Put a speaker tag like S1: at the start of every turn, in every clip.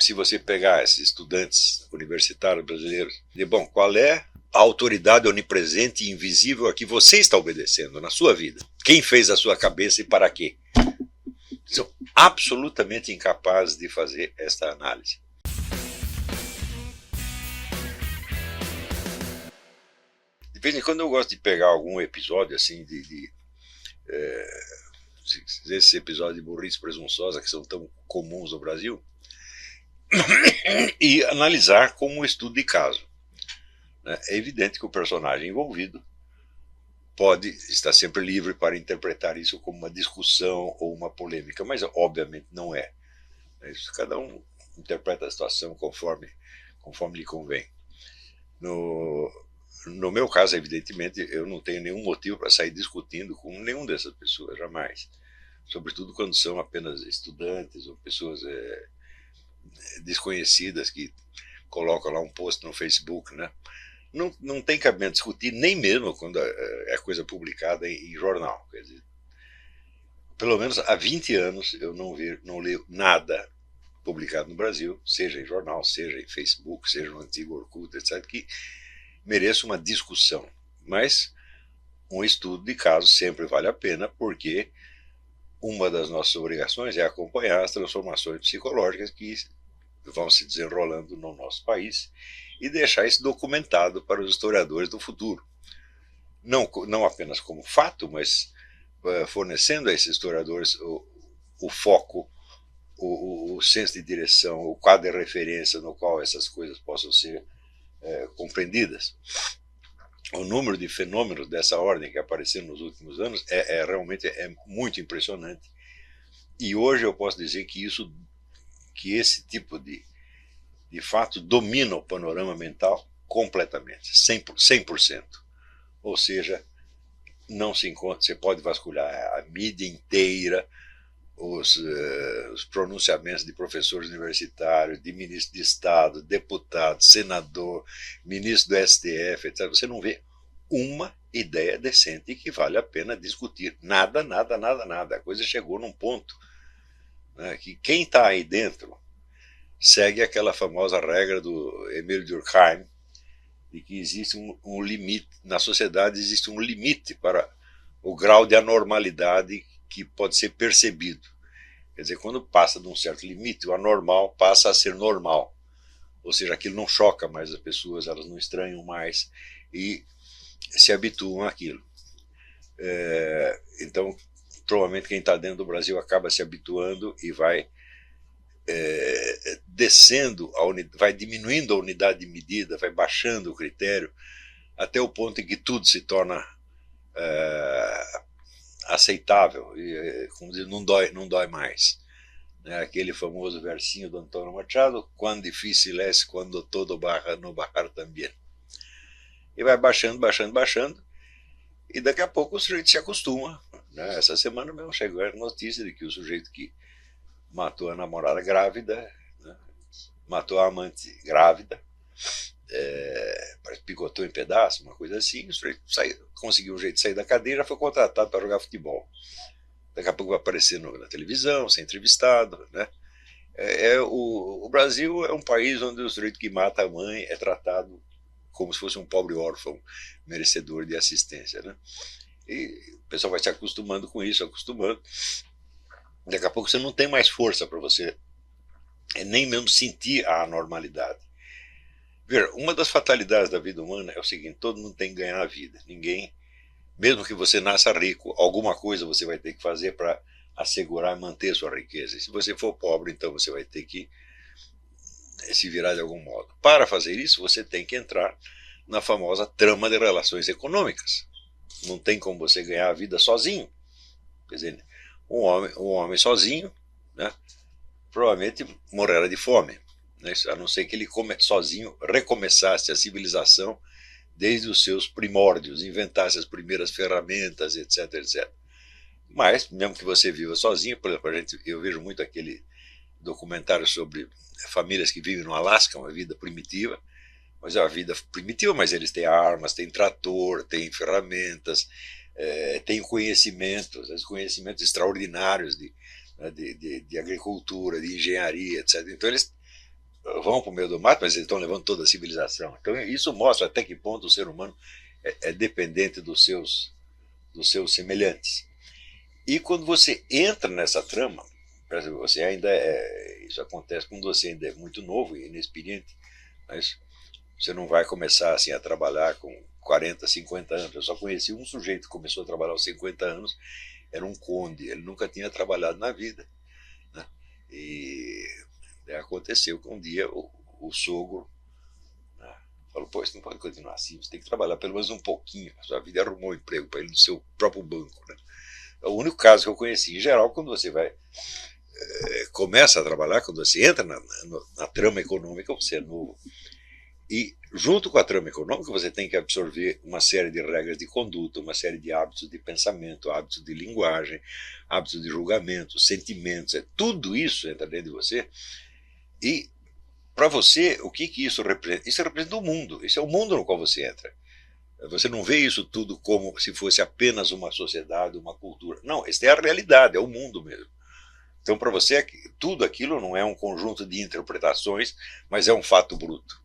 S1: se você pegar esses estudantes universitários brasileiros, bom, qual é a autoridade onipresente e invisível a que você está obedecendo na sua vida? Quem fez a sua cabeça e para quê? São absolutamente incapazes de fazer esta análise. De vez em quando eu gosto de pegar algum episódio assim esses episódios de burrice presunçosa que são tão comuns no Brasil e analisar como um estudo de caso. É evidente que o personagem envolvido pode estar sempre livre para interpretar isso como uma discussão ou uma polêmica, mas obviamente não é. Cada um interpreta a situação conforme lhe convém. No meu caso, evidentemente, eu não tenho nenhum motivo para sair discutindo com nenhuma dessas pessoas, jamais. Sobretudo quando são apenas estudantes ou pessoas desconhecidas que colocam lá um post no Facebook, né? Não tem cabimento discutir, nem mesmo quando é coisa publicada em jornal. Quer dizer, pelo menos há 20 anos eu não leio nada publicado no Brasil, seja em jornal, seja em Facebook, seja no antigo Orkut, etc., que mereça uma discussão. Mas um estudo de caso sempre vale a pena, porque uma das nossas obrigações é acompanhar as transformações psicológicas que vão se desenrolando no nosso país e deixar isso documentado para os historiadores do futuro. Não apenas como fato, mas fornecendo a esses historiadores o foco, o senso de direção, o quadro de referência no qual essas coisas possam ser compreendidas. O número de fenômenos dessa ordem que apareceram nos últimos anos realmente muito impressionante. E hoje eu posso dizer que esse tipo de fato domina o panorama mental completamente, 100%. Ou seja, não se encontra, você pode vasculhar a mídia inteira, os pronunciamentos de professores universitários, de ministro de Estado, deputado, senador, ministro do STF, etc. Você não vê uma ideia decente que vale a pena discutir. Nada. A coisa chegou num ponto, né, que quem está aí dentro segue aquela famosa regra do Emile Durkheim, de que existe um limite, na sociedade existe um limite para o grau de anormalidade que pode ser percebido. Quer dizer, quando passa de um certo limite, o anormal passa a ser normal. Ou seja, aquilo não choca mais as pessoas, elas não estranham mais e se habituam àquilo. Então, provavelmente quem está dentro do Brasil acaba se habituando e vai descendo, vai diminuindo a unidade de medida, vai baixando o critério, até o ponto em que tudo se torna aceitável, e, como dizer, não dói mais. Aquele famoso versinho do Antônio Machado, quão difícil é quando todo barra no barrar também. E vai baixando, e daqui a pouco o sujeito se acostuma. Essa semana mesmo chegou a notícia de que o sujeito que matou a namorada grávida, matou a amante grávida, picotou em pedaço, uma coisa assim, conseguiu um jeito de sair da cadeia, já foi contratado para jogar futebol. Daqui a pouco vai aparecer na televisão, ser entrevistado, né? O Brasil é um país onde o sujeito que mata a mãe é tratado como se fosse um pobre órfão merecedor de assistência, né? E o pessoal vai se acostumando com isso, daqui a pouco você não tem mais força para você nem mesmo sentir a anormalidade. Ver, uma das fatalidades da vida humana é o seguinte: todo mundo tem que ganhar a vida. Ninguém, mesmo que você nasça rico, alguma coisa você vai ter que fazer para assegurar e manter sua riqueza. E se você for pobre, então você vai ter que se virar de algum modo. Para fazer isso, você tem que entrar na famosa trama de relações econômicas. Não tem como você ganhar a vida sozinho. Quer dizer, um homem sozinho, né, provavelmente morrera de fome, né, a não ser que ele sozinho recomeçasse a civilização desde os seus primórdios, inventasse as primeiras ferramentas, etc, etc. Mas, mesmo que você viva sozinho, por exemplo, eu vejo muito aquele documentário sobre famílias que vivem no Alasca, uma vida primitiva, mas é uma vida primitiva, mas eles têm armas, têm trator, têm ferramentas, têm conhecimentos extraordinários de agricultura, de engenharia, etc. Então eles vão para o meio do mato, mas eles estão levando toda a civilização. Então isso mostra até que ponto o ser humano é dependente dos seus semelhantes. E quando você entra nessa trama, você ainda isso acontece quando você ainda é muito novo e inexperiente, mas você não vai começar assim a trabalhar com 40, 50 anos. Eu só conheci um sujeito que começou a trabalhar aos 50 anos, era um conde, ele nunca tinha trabalhado na vida, né? E aconteceu que um dia o sogro, né, falou: pô, você não pode continuar assim, você tem que trabalhar pelo menos um pouquinho. A sua vida arrumou um emprego para ele no seu próprio banco, né? É o único caso que eu conheci. Em geral, quando você começa a trabalhar, quando você entra na trama econômica, você é novo. E junto com a trama econômica, você tem que absorver uma série de regras de conduta, uma série de hábitos de pensamento, hábitos de linguagem, hábitos de julgamento, sentimentos. Tudo isso entra dentro de você. E para você, o que isso representa? Isso representa o mundo. Isso é o mundo no qual você entra. Você não vê isso tudo como se fosse apenas uma sociedade, uma cultura. Não, isso é a realidade, é o mundo mesmo. Então, para você, tudo aquilo não é um conjunto de interpretações, mas é um fato bruto.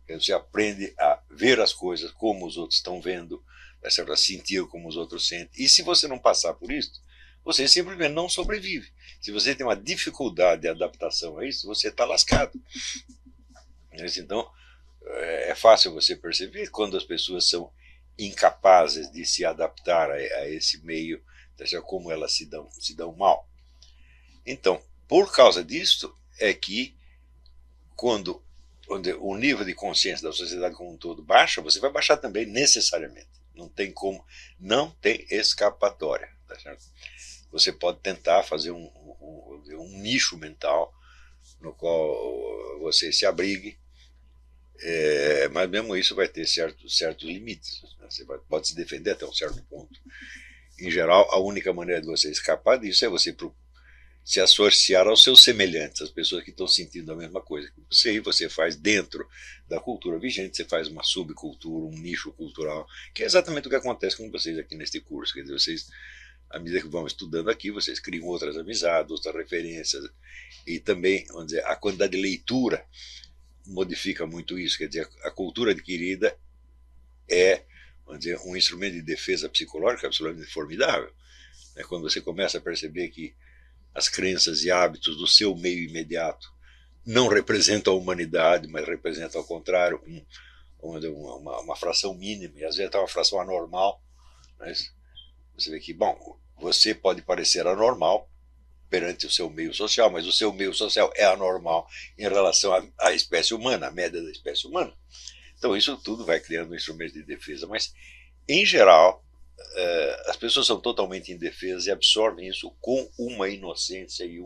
S1: Você aprende a ver as coisas como os outros estão vendo, a sentir como os outros sentem. E se você não passar por isso, você simplesmente não sobrevive. Se você tem uma dificuldade de adaptação a isso, você está lascado. Então, é fácil você perceber quando as pessoas são incapazes de se adaptar a esse meio, como elas se dão mal. Então, por causa disso, é que quando o nível de consciência da sociedade como um todo baixa, você vai baixar também necessariamente. Não tem como, não tem escapatória. Tá certo? Você pode tentar fazer um nicho mental no qual você se abrigue, mas mesmo isso vai ter certos limites. Né? Você pode se defender até um certo ponto. Em geral, a única maneira de você escapar disso é você se associar aos seus semelhantes, as pessoas que estão sentindo a mesma coisa que você, e você faz dentro da cultura vigente, você faz uma subcultura, um nicho cultural, que é exatamente o que acontece com vocês aqui neste curso. Quer dizer, vocês, à medida que vão estudando aqui, vocês criam outras amizades, outras referências, e também, vamos dizer, a quantidade de leitura modifica muito isso. Quer dizer, a cultura adquirida é, vamos dizer, um instrumento de defesa psicológica absolutamente formidável. Quando você começa a perceber que as crenças e hábitos do seu meio imediato não representam a humanidade, mas representam, ao contrário, uma fração mínima, e às vezes é uma fração anormal. Mas você vê que, bom, você pode parecer anormal perante o seu meio social, mas o seu meio social é anormal em relação à espécie humana, à média da espécie humana. Então isso tudo vai criando um instrumento de defesa, mas, em geral, as pessoas são totalmente indefesas e absorvem isso com uma inocência e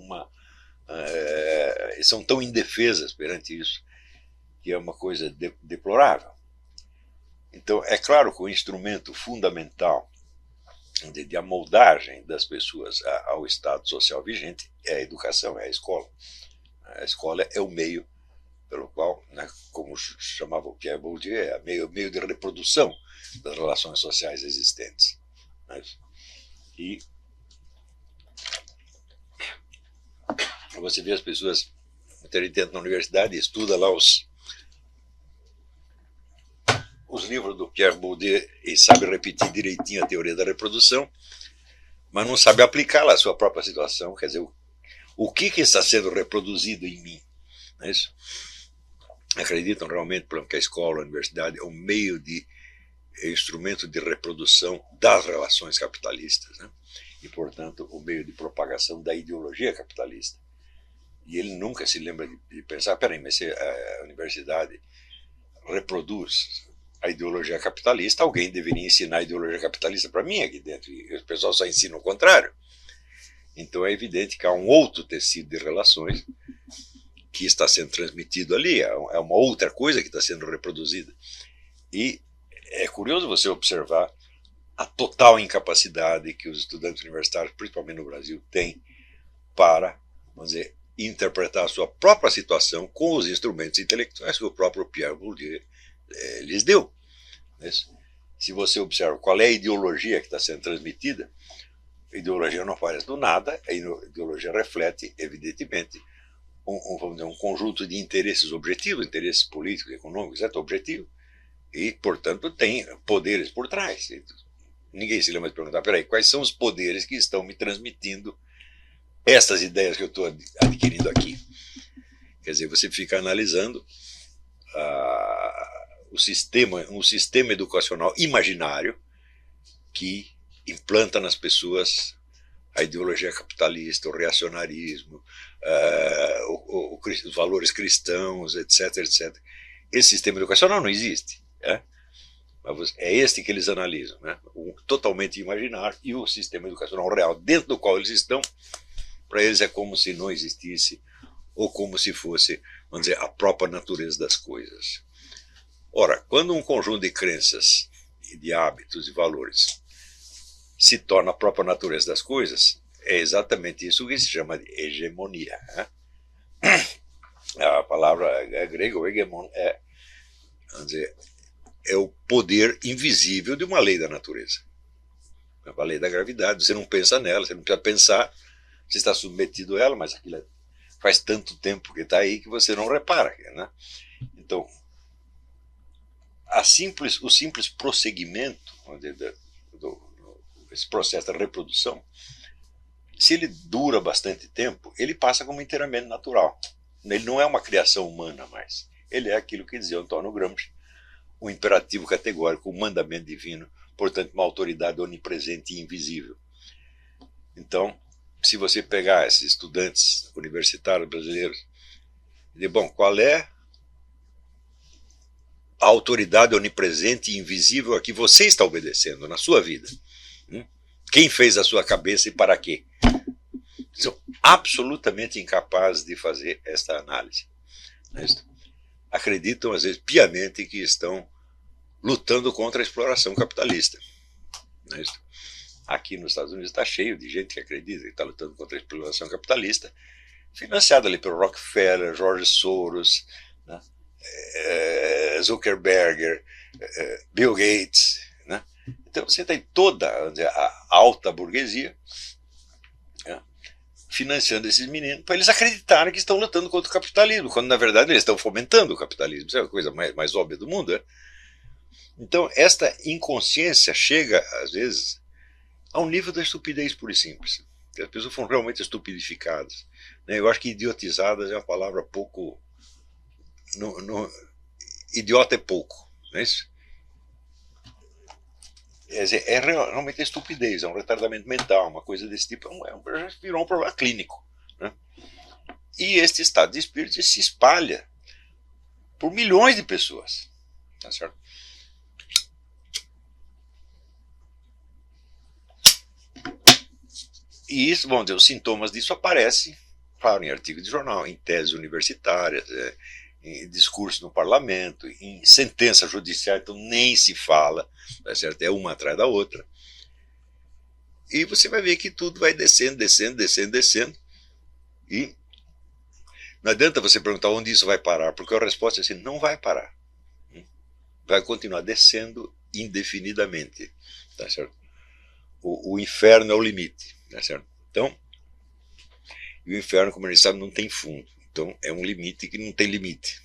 S1: são tão indefesas perante isso que é uma coisa deplorável. Então, é claro que o instrumento fundamental de amoldagem das pessoas ao estado social vigente é a educação, é a escola. A escola é o meio pelo qual, né, como chamava o Pierre Bourdieu, é meio de reprodução das relações sociais existentes. Né? E você vê as pessoas terem dentro da universidade e estuda lá os livros do Pierre Bourdieu e sabe repetir direitinho a teoria da reprodução, mas não sabe aplicá-la à sua própria situação. Quer dizer, o que está sendo reproduzido em mim? Não é isso? Acreditam realmente que a escola, a universidade é um meio de instrumento de reprodução das relações capitalistas, né? E, portanto, o meio de propagação da ideologia capitalista. E ele nunca se lembra de pensar: peraí, mas se a universidade reproduz a ideologia capitalista, alguém deveria ensinar a ideologia capitalista para mim aqui dentro, e o pessoal só ensina o contrário. Então é evidente que há um outro tecido de relações que está sendo transmitido ali, é uma outra coisa que está sendo reproduzida. E é curioso você observar a total incapacidade que os estudantes universitários, principalmente no Brasil, têm para, vamos dizer, interpretar a sua própria situação com os instrumentos intelectuais que o próprio Pierre Bourdieu lhes deu. Se você observa qual é a ideologia que está sendo transmitida, a ideologia não aparece do nada, a ideologia reflete, evidentemente, vamos dizer, um conjunto de interesses objetivos, interesses políticos, econômicos, etc., objetivo, e, portanto, tem poderes por trás. Ninguém se lembra de perguntar, peraí, quais são os poderes que estão me transmitindo essas ideias que eu estou adquirindo aqui? Quer dizer, você fica analisando um sistema educacional imaginário que implanta nas pessoas a ideologia capitalista, o reacionarismo, os valores cristãos, etc, etc. Esse sistema educacional não existe. É este que eles analisam, né? O totalmente imaginário e o sistema educacional real dentro do qual eles estão, para eles é como se não existisse ou como se fosse, vamos dizer, a própria natureza das coisas. Ora, quando um conjunto de crenças, de hábitos e valores se torna a própria natureza das coisas, é exatamente isso que se chama de hegemonia. A palavra grega, o hegemon, vamos dizer, é o poder invisível de uma lei da natureza. A lei da gravidade, você não pensa nela, você não precisa pensar, você está submetido a ela, mas aquilo faz tanto tempo que está aí que você não repara. Né? Então, o simples prosseguimento esse processo da reprodução, se ele dura bastante tempo, ele passa como inteiramente natural. Ele não é uma criação humana mais. Ele é aquilo que dizia Antônio Gramsci, um imperativo categórico, um mandamento divino, portanto, uma autoridade onipresente e invisível. Então, se você pegar esses estudantes universitários brasileiros e dizer, bom, qual é a autoridade onipresente e invisível a que você está obedecendo na sua vida? Quem fez a sua cabeça e para quê? São absolutamente incapazes de fazer esta análise. Acreditam, às vezes, piamente que estão lutando contra a exploração capitalista. Aqui nos Estados Unidos está cheio de gente que acredita que está lutando contra a exploração capitalista, financiada ali pelo Rockefeller, George Soros, né? Zuckerberg, Bill Gates. Né? Então você tem toda a alta burguesia, né, financiando esses meninos para eles acreditarem que estão lutando contra o capitalismo, quando na verdade eles estão fomentando o capitalismo. Isso é a coisa mais óbvia do mundo. Né? Então esta inconsciência chega, às vezes, ao nível da estupidez pura e simples. As pessoas foram realmente estupidificadas. Né? Eu acho que idiotizadas é uma palavra pouco... idiota é pouco. Não é isso? É realmente estupidez, é um retardamento mental, uma coisa desse tipo, virou um problema clínico. Né? E este estado de espírito se espalha por milhões de pessoas. Tá certo? E isso, vamos dizer, os sintomas disso aparecem, claro, em artigos de jornal, em teses universitárias, em discurso no parlamento, em sentença judicial, então nem se fala, tá certo? É uma atrás da outra. E você vai ver que tudo vai descendo, descendo, descendo, descendo. E não adianta você perguntar onde isso vai parar, porque a resposta é assim, não vai parar. Vai continuar descendo indefinidamente. Tá certo? O inferno é o limite. Tá certo? Então, e o inferno, como a gente sabe, não tem fundo. Então é um limite que não tem limite.